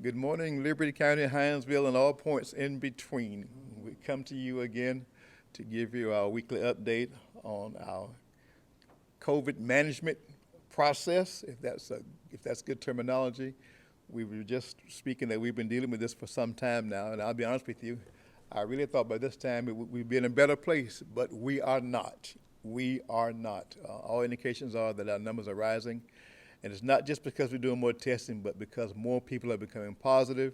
Good morning, Liberty County, Hinesville, and all points in between. We come to you again to give you our weekly update on our COVID management process, if that's good terminology. We were just speaking that we've been dealing with this for some time now, and I'll be honest with you, I really thought by this time we'd be in a better place, but we are not. We are not. All indications are that our numbers are rising. And it's not just because we're doing more testing, but because more people are becoming positive.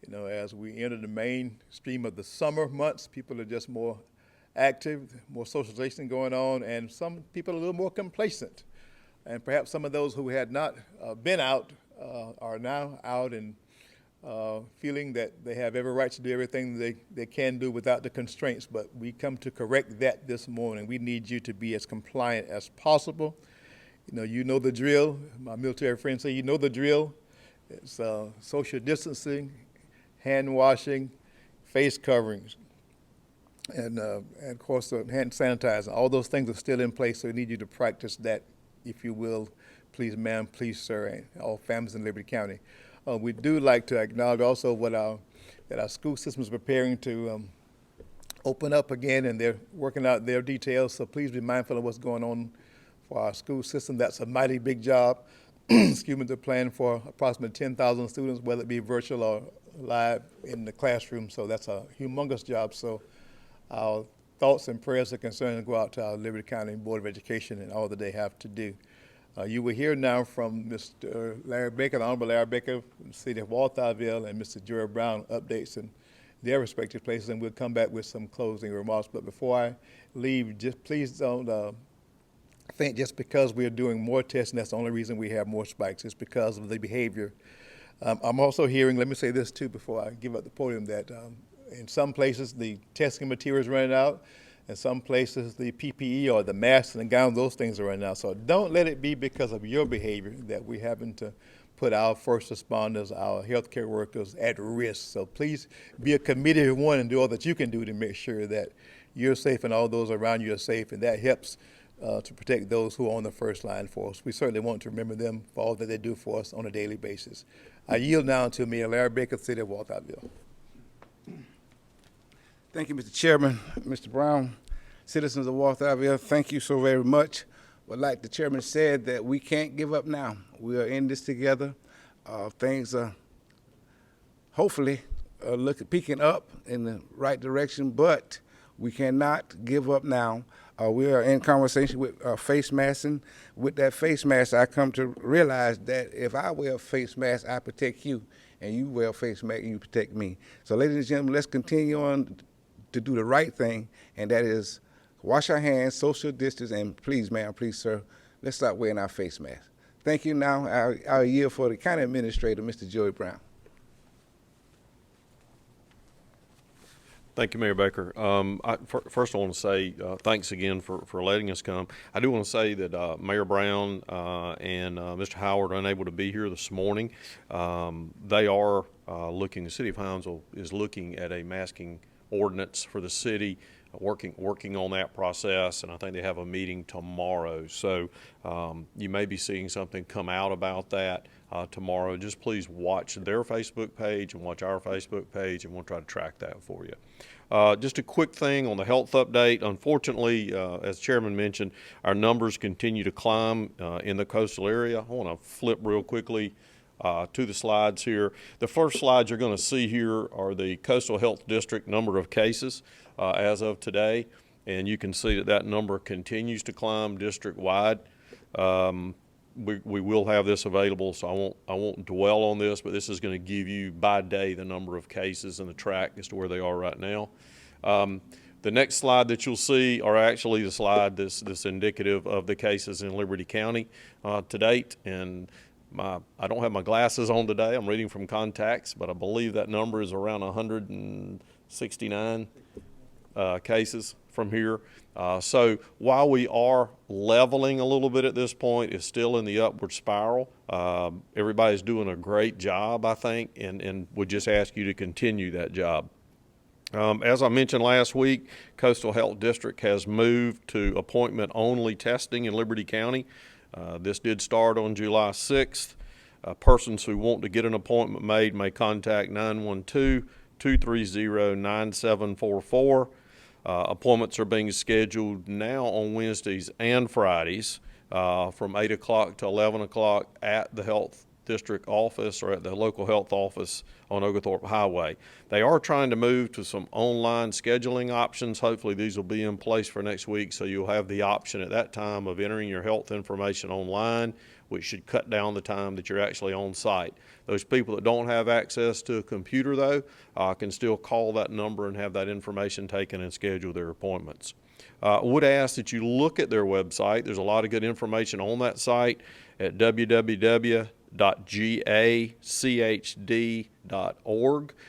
You know, as we enter the mainstream of the summer months, people are just more active, more socialization going on, and some people are a little more complacent. And perhaps some of those who had not been out are now out and feeling that they have every right to do everything they can do without the constraints. But we come to correct that this morning. We need you to be as compliant as possible. You know the drill. My military friends say, you know the drill. It's social distancing, hand washing, face coverings, and of course hand sanitizer. All those things are still in place, so we need you to practice that, if you will. Please, ma'am, please, sir, and all families in Liberty County. We do like to acknowledge also that our school system is preparing to open up again, and they're working out their details, so please be mindful of what's going on for our school system. That's a mighty big job. Excuse me, they're planning for approximately 10,000 students, whether it be virtual or live in the classroom. So that's a humongous job. So our thoughts and prayers and concerns go out to our Liberty County Board of Education and all that they have to do. You will hear now from Mr. Larry Baker, the Honorable Larry Baker from the city of Walthourville, and Mr. Joy Brown, updates in their respective places, and we'll come back with some closing remarks. But before I leave, just please don't think just because we're doing more testing, that's the only reason we have more spikes. It's because of the behavior. I'm also hearing, let me say this too before I give up the podium, that in some places the testing material is running out. In some places the PPE or the masks and the gowns, those things are running out. So don't let it be because of your behavior that we're having to put our first responders, our healthcare workers at risk. So please be a committed one and do all that you can do to make sure that you're safe and all those around you are safe, and that helps to protect those who are on the first line for us. We certainly want to remember them for all that they do for us on a daily basis. I yield now to Mayor Larry Baker, City of Walthourville. Thank you, Mr. Chairman. Mr. Brown, citizens of Walthourville, thank you so very much. But like the chairman said, that we can't give up now. We are in this together. Things are hopefully peaking up in the right direction, but we cannot give up now. We are in conversation with face masking. With that face mask, I come to realize that if I wear a face mask, I protect you, and you wear a face mask, and you protect me. So, ladies and gentlemen, let's continue on to do the right thing, and that is wash our hands, social distance, and please, ma'am, please, sir, let's start wearing our face mask. Thank you. Now, our yield for the county administrator, Mr. Joey Brown. Thank you, Mayor Baker. First, I want to say thanks again for letting us come. I do want to say that Mayor Brown and Mr. Howard are unable to be here this morning. They are looking, the city of Hinesville is looking at a masking ordinance for the city, working on that process, and I think they have a meeting tomorrow. So you may be seeing something come out about that tomorrow. Just please watch their Facebook page and watch our Facebook page, and we'll try to track that for you. Just a quick thing on the health update. Unfortunately, as Chairman mentioned, our numbers continue to climb in the coastal area. I want to flip real quickly to the slides here. The first slides you're going to see here are the Coastal Health District number of cases as of today, and you can see that that number continues to climb district-wide. We will have this available, so I won't dwell on this, but this is going to give you by day the number of cases and the track as to where they are right now. The next slide that you'll see are actually the slide that's indicative of the cases in Liberty County to date, and I don't have my glasses on today. I'm reading from contacts, but I believe that number is around 169 cases from here. So while we are leveling a little bit at this point, it's still in the upward spiral. Everybody's doing a great job, I think, and would just ask you to continue that job. As I mentioned last week, Coastal Health District has moved to appointment-only testing in Liberty County. This did start on July 6th. Persons who want to get an appointment made may contact 912-230-9744. Appointments are being scheduled now on Wednesdays and Fridays from 8 o'clock to 11 o'clock at the health district office or at the local health office on Oglethorpe Highway. They are trying to move to some online scheduling options. Hopefully these will be in place for next week, so you'll have the option at that time of entering your health information online, which should cut down the time that you're actually on site. Those people that don't have access to a computer, though, can still call that number and have that information taken and schedule their appointments. Would ask that you look at their website. There's a lot of good information on that site at www.gachd.org.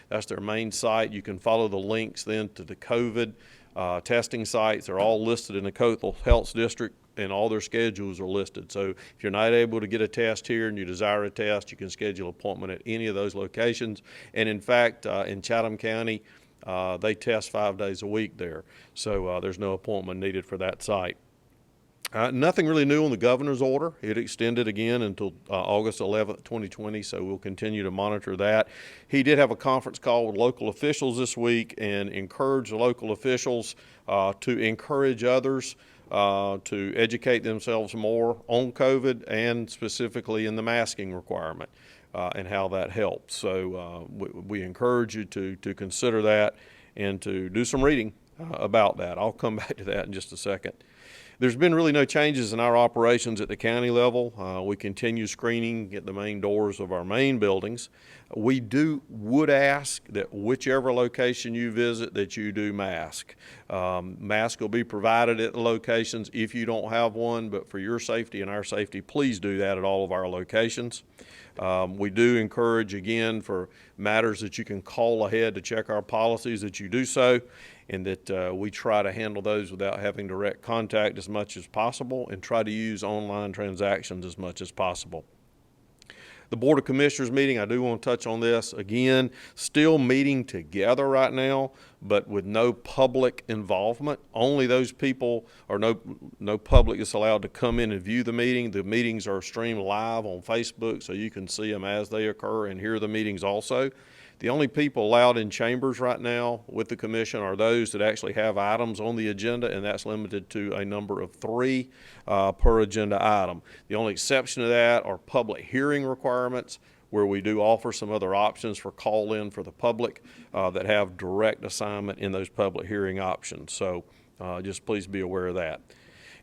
That's their main site. You can follow the links then to the COVID testing sites. They're all listed in the Coastal Health District, and all their schedules are listed. So if you're not able to get a test here and you desire a test, you can schedule an appointment at any of those locations. And in fact, in Chatham County, they test 5 days a week there. So there's no appointment needed for that site. Nothing really new on the governor's order. It extended again until August 11th, 2020, so we'll continue to monitor that. He did have a conference call with local officials this week and encouraged the local officials to encourage others to educate themselves more on COVID and specifically in the masking requirement and how that helps. So we encourage you to consider that and to do some reading about that. I'll come back to that in just a second. There's been really no changes in our operations at the county level. We continue screening at the main doors of our main buildings. We would ask that whichever location you visit that you do mask. Mask will be provided at the locations if you don't have one, but for your safety and our safety, please do that at all of our locations. We do encourage, again, for matters that you can call ahead to check our policies, that you do so, and that we try to handle those without having direct contact as much as possible and try to use online transactions as much as possible. The Board of Commissioners meeting, I do want to touch on this. Again, still meeting together right now, but with no public involvement. Only those people, or no public is allowed to come in and view the meeting. The meetings are streamed live on Facebook, so you can see them as they occur and hear the meetings also. The only people allowed in chambers right now with the commission are those that actually have items on the agenda, and that's limited to a number of 3 per agenda item. The only exception to that are public hearing requirements, where we do offer some other options for call-in for the public that have direct assignment in those public hearing options. So just please be aware of that.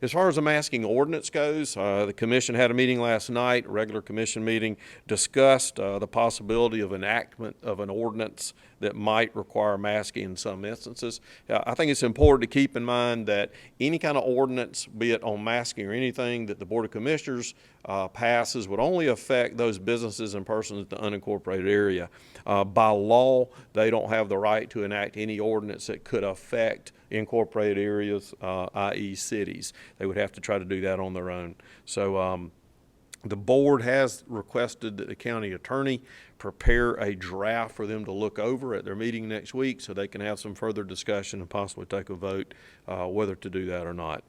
As far as the masking ordinance goes, the commission had a meeting last night, a regular commission meeting, discussed the possibility of enactment of an ordinance that might require masking in some instances. I think it's important to keep in mind that any kind of ordinance, be it on masking or anything that the Board of Commissioners passes, would only affect those businesses and persons in the unincorporated area. By law, they don't have the right to enact any ordinance that could affect incorporated areas, i.e. cities. They would have to try to do that on their own. So the board has requested that the county attorney prepare a draft for them to look over at their meeting next week so they can have some further discussion and possibly take a vote whether to do that or not.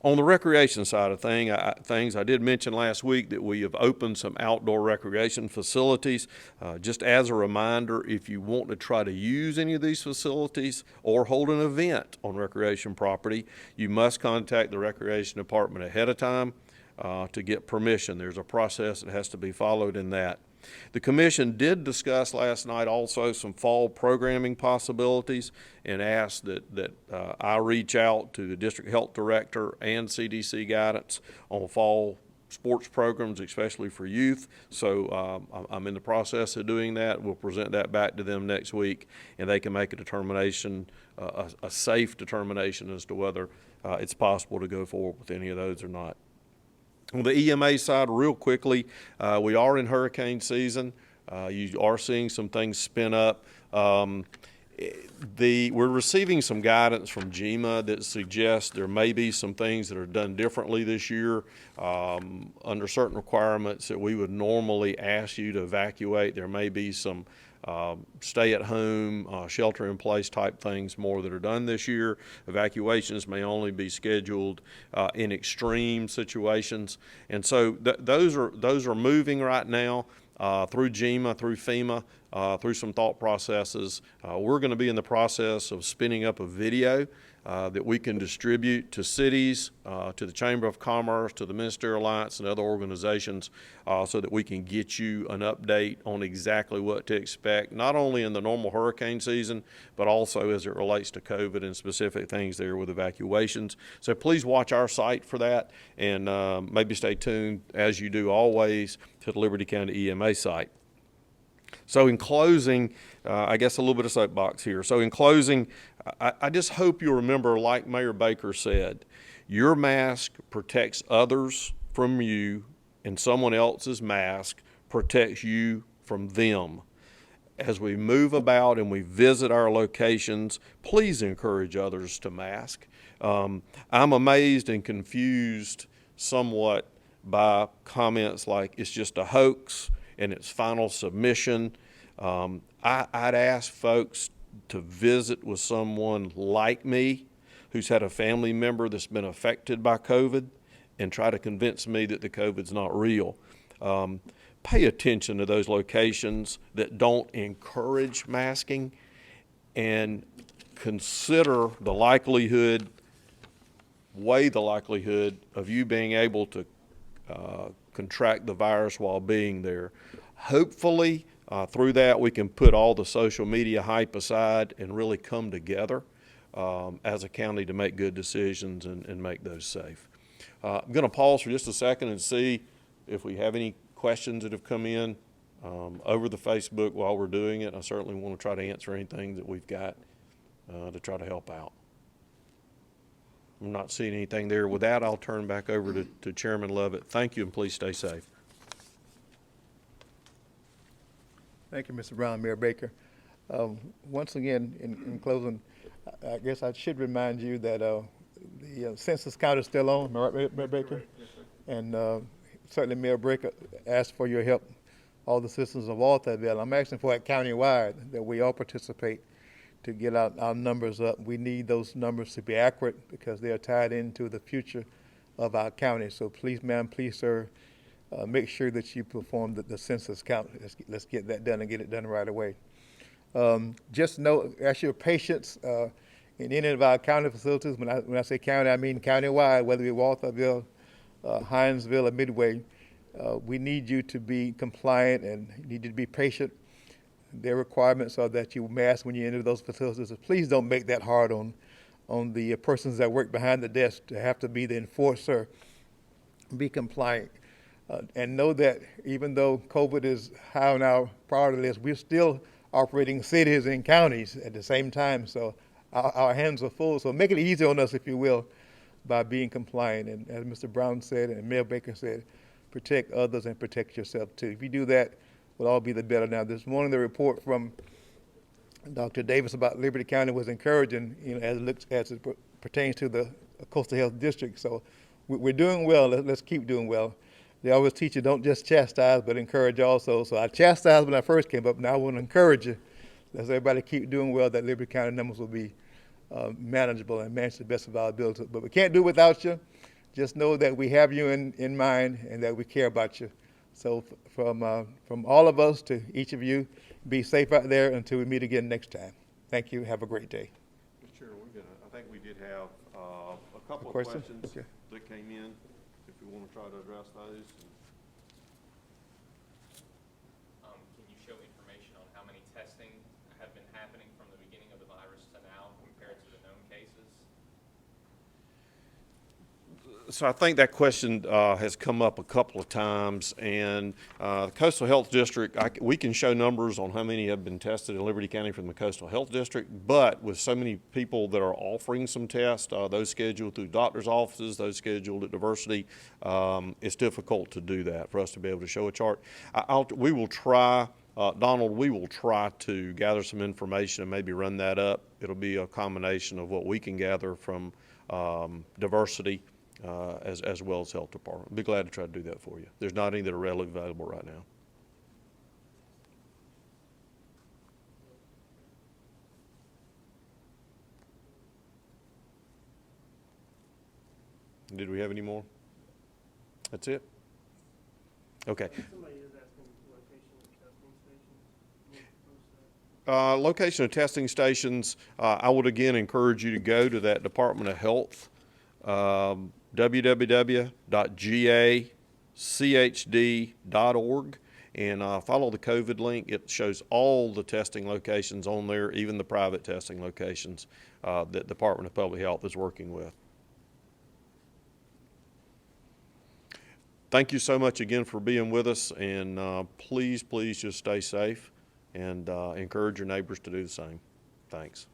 On the recreation side of things, I did mention last week that we have opened some outdoor recreation facilities. Just as a reminder, if you want to try to use any of these facilities or hold an event on recreation property, you must contact the Recreation Department ahead of time to get permission. There's a process that has to be followed in that. The commission did discuss last night also some fall programming possibilities and asked that I reach out to the district health director and CDC guidance on fall sports programs, especially for youth. So I'm in the process of doing that. We'll present that back to them next week, and they can make a determination, a safe determination as to whether it's possible to go forward with any of those or not. On the EMA side, real quickly, we are in hurricane season. You are seeing some things spin up. We're receiving some guidance from GEMA that suggests there may be some things that are done differently this year under certain requirements that we would normally ask you to evacuate. There may be some stay-at-home, shelter-in-place type things more that are done this year. Evacuations may only be scheduled in extreme situations, and so those are moving right now. Through GEMA, through FEMA, through some thought processes. We're going to be in the process of spinning up a video that we can distribute to cities, to the Chamber of Commerce, to the Ministerial Alliance and other organizations so that we can get you an update on exactly what to expect, not only in the normal hurricane season, but also as it relates to COVID and specific things there with evacuations. So please watch our site for that, and maybe stay tuned, as you do always, to the Liberty County EMA site. So in closing, I guess a little bit of soapbox here. So in closing, I just hope you remember, like Mayor Baker said, your mask protects others from you, and someone else's mask protects you from them. As we move about and we visit our locations, please encourage others to mask. I'm amazed and confused somewhat by comments like it's just a hoax and it's final submission. I'd ask folks to visit with someone like me who's had a family member that's been affected by COVID and try to convince me that the COVID's not real. Pay attention to those locations that don't encourage masking, and consider the likelihood, weigh the likelihood of you being able to contract the virus while being there. Hopefully, through that, we can put all the social media hype aside and really come together as a county to make good decisions and make those safe. I'm going to pause for just a second and see if we have any questions that have come in over the Facebook while we're doing it. I certainly want to try to answer anything that we've got to try to help out. I'm not seeing anything there. With that, I'll turn back over to Chairman Lovette. Thank you, and please stay safe. Thank you, Mr. Brown, Mayor Baker. Once again, in closing, I guess I should remind you that the census count is still on, am I right, Mayor Baker? Yes, sir. And certainly Mayor Baker asked for your help, all the citizens of Walthourville. I'm asking for it countywide, that we all participate to get our numbers up. We need those numbers to be accurate because they are tied into the future of our county. So please, ma'am, please, sir, make sure that you perform the census count. Let's get that done and get it done right away. Just know, ask your patience in any of our county facilities. When I say county, I mean countywide, whether it be Walthourville, Hinesville, or Midway. We need you to be compliant and need you to be patient. Their requirements are that you mask when you enter those facilities. So please don't make that hard on the persons that work behind the desk to have to be the enforcer. Be compliant. And know that even though COVID is high on our priority list, we're still operating cities and counties at the same time. So our hands are full. So make it easy on us, if you will, by being compliant. And as Mr. Brown said and Mayor Baker said, protect others and protect yourself too. If you do that, we'll all be the better. Now, this morning the report from Dr. Davis about Liberty County was encouraging, as it pertains to the Coastal Health District. So we're doing well. Let's keep doing well. They always teach you, don't just chastise, but encourage also. So I chastised when I first came up. Now I want to encourage you. Let's everybody keep doing well, that Liberty County numbers will be manageable and managed to the best of our ability. But we can't do it without you. Just know that we have you in mind and that we care about you. So from all of us to each of you, be safe out there until we meet again next time. Thank you. Have a great day. Mr. Chair, I think we did have a couple of Question? questions Okay. that came in. If we want to try to address those. Can you show information on how many testing have been happening from the beginning of the virus to now compared to the known cases? So I think that question has come up a couple of times, and the Coastal Health District, we can show numbers on how many have been tested in Liberty County from the Coastal Health District, but with so many people that are offering some tests, those scheduled through doctor's offices, those scheduled at Diversity, it's difficult to do that, for us to be able to show a chart. We will try Donald, we will try to gather some information and maybe run that up. It'll be a combination of what we can gather from diversity as well as health department. Be glad to try to do that for you. There's not any that are readily available right now. Did we have any more? That's it? Okay. Somebody is asking location of testing stations. Location of testing stations, I would again encourage you to go to that Department of Health, www.gachd.org, and follow the COVID link. It shows all the testing locations on there, even the private testing locations that the Department of Public Health is working with. Thank you so much again for being with us, and please just stay safe and encourage your neighbors to do the same. Thanks.